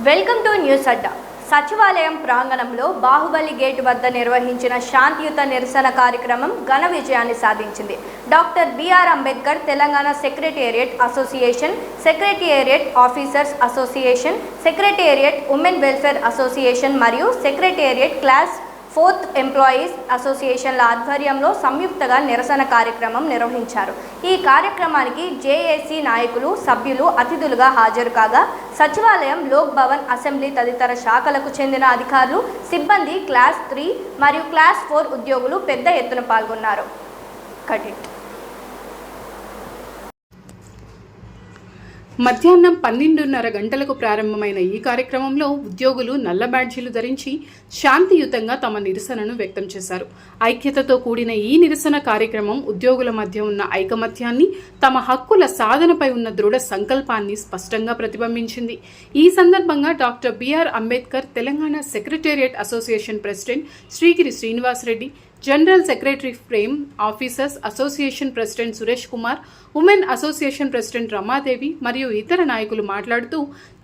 Welcome to news అడ్డా. సచివాలయం ప్రాంగణంలో Baahubali gate వద్ద నిర్వహించిన శాంతియుత నిరసన కార్యక్రమం ఘన విజయాన్ని సాధించింది. Doctor BR Ambedkar Telangana secretariat association, secretariat officers association, secretariat women welfare association మరియు సెక్రటేరియట్ క్లాస్ 4th ఎంప్లాయీస్ అసోసియేషన్ల ఆధ్వర్యంలో సంయుక్తంగా నిరసన కార్యక్రమం నిర్వహించారు. ఈ కార్యక్రమానికి జేఏసీ నాయకులు, సభ్యులు అతిథులుగా హాజరు కాగా సచివాలయం, లోక్ భవన్, అసెంబ్లీ తదితర శాఖలకు చెందిన అధికారులు, సిబ్బంది, క్లాస్ 3 మరియు క్లాస్ 4 ఉద్యోగులు పెద్ద ఎత్తున పాల్గొన్నారు. మధ్యాహ్నం 12:30 గంటలకు ప్రారంభమైన ఈ కార్యక్రమంలో ఉద్యోగులు నల్ల బ్యాడ్జీలు ధరించి శాంతియుతంగా తమ నిరసనను వ్యక్తం చేశారు. ఐక్యతతో కూడిన ఈ నిరసన కార్యక్రమం ఉద్యోగుల మధ్య ఉన్న ఐకమత్యాన్ని, తమ హక్కుల సాధనపై ఉన్న దృఢ సంకల్పాన్ని స్పష్టంగా ప్రతిబింబించింది. ఈ సందర్భంగా doctor BR Ambedkar Telangana secretariat association president Srigiri Srinivas Reddy, general secretary ఫ్రేమ్ officers association president Suresh Kumar, women association president Ramadevi మరియు ఇతర నాయకులు మాట్లాడుతూ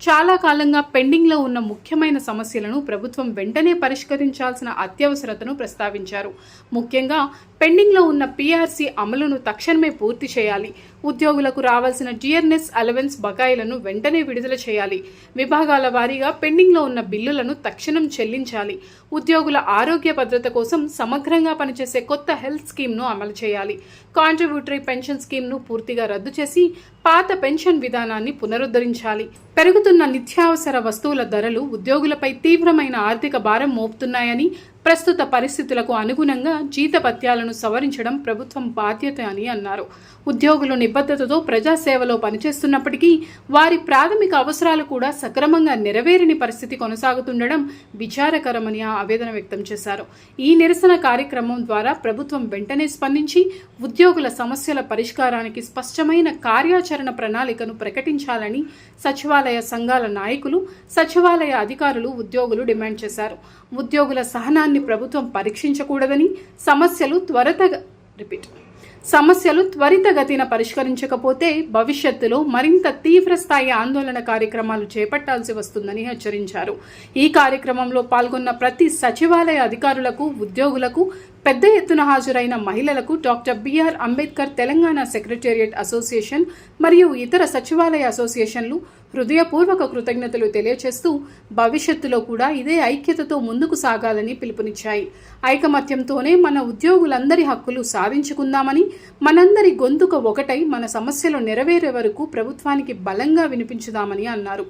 చాలా కాలంగా పెండింగ్లో ఉన్న ముఖ్యమైన సమస్యలను ప్రభుత్వం వెంటనే పరిష్కరించాల్సిన అత్యవసరతను ప్రస్తావించారు. ముఖ్యంగా పెండింగ్లో ఉన్న పీఆర్సీ అమలును తక్షణమే పూర్తి చేయాలి, ఉద్యోగులకు రావాల్సిన జిఆర్ఎస్ అలవెన్స్ బకాయిలను వెంటనే విడుదల చేయాలి, విభాగాల వారీగా పెండింగ్లో ఉన్న బిల్లులను తక్షణం చెల్లించాలి, ఉద్యోగుల ఆరోగ్య భద్రత కోసం సమగ్రంగా పనిచేసే కొత్త హెల్త్ స్కీమ్ను అమలు చేయాలి, కాంట్రిబ్యూటరీ పెన్షన్ స్కీమ్ను పూర్తిగా రద్దు చేసి పాత పెన్షన్ విధానాన్ని పునరుద్ధరించాలి. పెరుగుతున్న నిత్యావసర వస్తువుల ధరలు ఉద్యోగులపై తీవ్రమైన ఆర్థిక భారం మోపుతున్నాయని, ప్రస్తుత పరిస్థితులకు అనుగుణంగా జీతభత్యాలను సవరించడం ప్రభుత్వం బాధ్యత అని అన్నారు. ఉద్యోగులు నిబద్ధతతో ప్రజాసేవలో పనిచేస్తున్నప్పటికీ వారి ప్రాథమిక అవసరాలు కూడా సక్రమంగా నెరవేరని పరిస్థితి కొనసాగుతుండడం విచారకరమని ఆవేదన వ్యక్తం చేశారు. ఈ నిరసన కార్యక్రమం ద్వారా ప్రభుత్వం వెంటనే స్పందించి ఉద్యోగుల సమస్యల పరిష్కారానికి స్పష్టమైన కార్యాచరణ ప్రణాళికను ప్రకటించాలని సచివాలయ సంఘాల నాయకులు, సచివాలయ అధికారులు, ఉద్యోగులు డిమాండ్ చేశారు. ఉద్యోగుల సహనాన్ని ప్రభుత్వం పరీక్షించకూడదని, సమస్యలు త్వరితగతిన పరిష్కరించకపోతే భవిష్యత్తులో మరింత తీవ్రస్థాయి ఆందోళన కార్యక్రమాలు చేపట్టాల్సి వస్తుందని హెచ్చరించారు. ఈ కార్యక్రమంలో పాల్గొన్న ప్రతి సచివాలయ అధికారులకు, ఉద్యోగులకు, పెద్ద ఎత్తున హాజరైన మహిళలకు doctor BR Ambedkar Telangana secretariat association మరియు ఇతర సచివాలయ అసోసియేషన్లు హృదయపూర్వక కృతజ్ఞతలు తెలియజేస్తూ భవిష్యత్తులో కూడా ఇదే ఐక్యతతో ముందుకు సాగాలని పిలుపునిచ్చాయి. ఐకమత్యంతోనే మన ఉద్యోగులందరి హక్కులు సాధించుకుందామని, మనందరి గొంతుక ఒకటై మన సమస్యలు నెరవేరే వరకు ప్రభుత్వానికి బలంగా వినిపించుదామని అన్నారు.